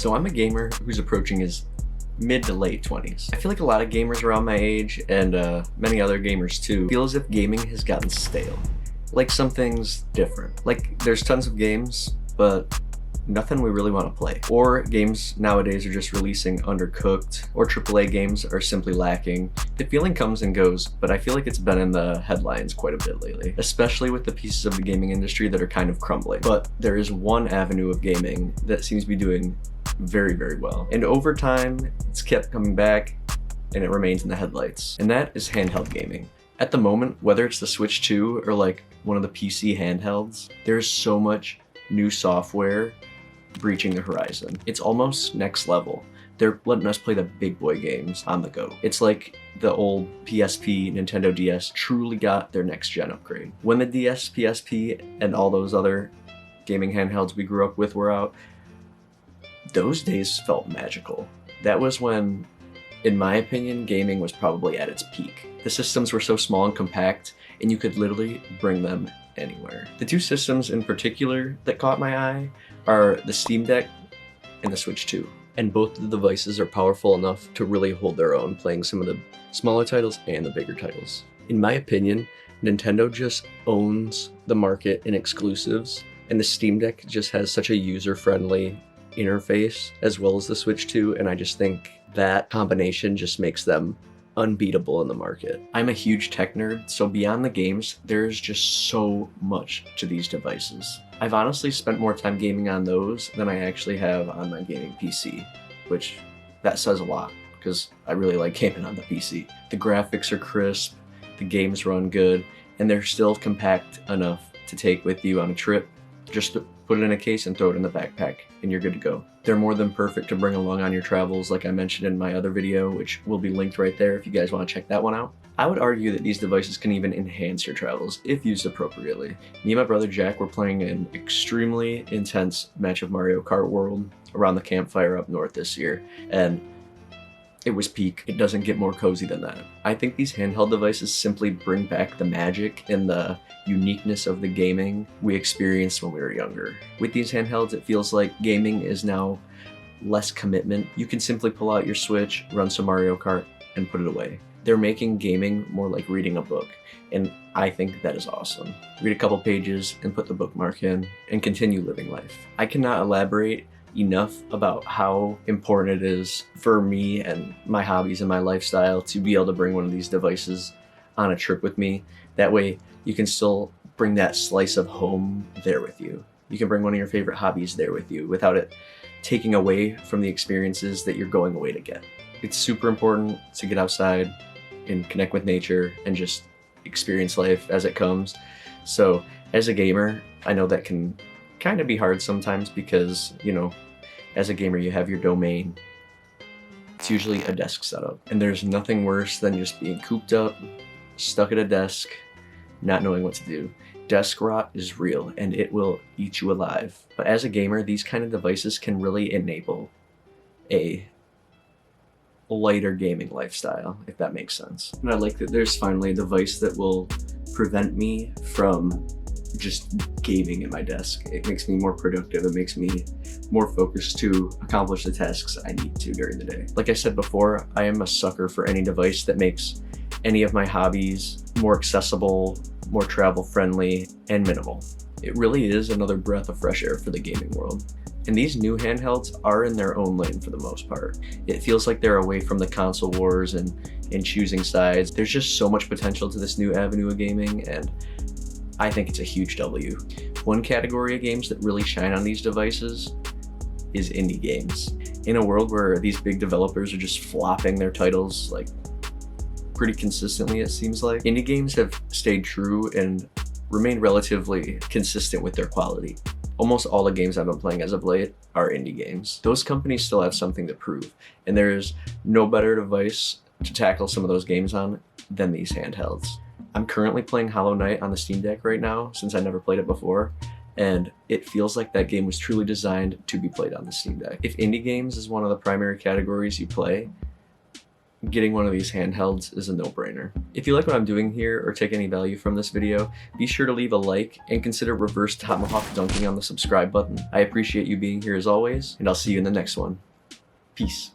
So I'm a gamer who's approaching his mid to late 20s. I feel like a lot of gamers around my age, and many other gamers too, feel as if gaming has gotten stale. Like something's different. Like there's tons of games, but nothing we really want to play. Or games nowadays are just releasing undercooked, or AAA games are simply lacking. The feeling comes and goes, but I feel like it's been in the headlines quite a bit lately, especially with the pieces of the gaming industry that are kind of crumbling. But there is one avenue of gaming that seems to be doing very, very well. And over time, it's kept coming back and it remains in the headlights. And that is handheld gaming. At the moment, whether it's the Switch 2 or like one of the PC handhelds, there's so much new software breaching the horizon. It's almost next level. They're letting us play the big boy games on the go. It's like the old PSP, Nintendo DS truly got their next gen upgrade. When the DS, PSP, and all those other gaming handhelds we grew up with were out, those days felt magical. That was when, in my opinion, gaming was probably at its peak. The systems were so small and compact, and you could literally bring them anywhere. The two systems in particular that caught my eye are the Steam Deck and the Switch 2. And both of the devices are powerful enough to really hold their own, playing some of the smaller titles and the bigger titles. In my opinion, Nintendo just owns the market in exclusives, and the Steam Deck just has such a user-friendly interface as well as the Switch 2, and I just think that combination just makes them unbeatable in the market. I'm a huge tech nerd, so beyond the games, there's just so much to these devices. I've honestly spent more time gaming on those than I actually have on my gaming PC, which that says a lot because I really like gaming on the PC. The graphics are crisp, the games run good, and they're still compact enough to take with you on a trip. Just put it in a case and throw it in the backpack and you're good to go. They're more than perfect to bring along on your travels, like I mentioned in my other video, which will be linked right there if you guys want to check that one out. I would argue that these devices can even enhance your travels if used appropriately. Me and my brother Jack were playing an extremely intense match of Mario Kart World around the campfire up north this year, and it was peak. It doesn't get more cozy than that. I think these handheld devices simply bring back the magic and the uniqueness of the gaming we experienced when we were younger. With these handhelds, it feels like gaming is now less commitment. You can simply pull out your Switch, run some Mario Kart, and put it away. They're making gaming more like reading a book, and I think that is awesome. Read a couple pages and put the bookmark in and continue living life. I cannot elaborate enough about how important it is for me and my hobbies and my lifestyle to be able to bring one of these devices on a trip with me. That way you can still bring that slice of home there with you. You can bring one of your favorite hobbies there with you without it taking away from the experiences that you're going away to get. It's super important to get outside and connect with nature and just experience life as it comes. So as a gamer, I know that can kind of be hard sometimes because, you know, as a gamer, you have your domain. It's usually a desk setup, and there's nothing worse than just being cooped up, stuck at a desk, not knowing what to do. Desk rot is real, and it will eat you alive. But as a gamer, these kind of devices can really enable a lighter gaming lifestyle, if that makes sense. And I like that there's finally a device that will prevent me from just gaming at my desk. It makes me more productive. It makes me more focused to accomplish the tasks I need to during the day. Like I said before, I am a sucker for any device that makes any of my hobbies more accessible, more travel friendly, and minimal. It really is another breath of fresh air for the gaming world. And these new handhelds are in their own lane for the most part. It feels like they're away from the console wars and choosing sides. There's just so much potential to this new avenue of gaming, and I think it's a huge W. One category of games that really shine on these devices is indie games. In a world where these big developers are just flopping their titles like pretty consistently, it seems like, indie games have stayed true and remained relatively consistent with their quality. Almost all the games I've been playing as of late are indie games. Those companies still have something to prove, and there's no better device to tackle some of those games on than these handhelds. I'm currently playing Hollow Knight on the Steam Deck right now, since I never played it before, and it feels like that game was truly designed to be played on the Steam Deck. If indie games is one of the primary categories you play, getting one of these handhelds is a no-brainer. If you like what I'm doing here or take any value from this video, be sure to leave a like and consider reverse tomahawk dunking on the subscribe button. I appreciate you being here as always, and I'll see you in the next one. Peace.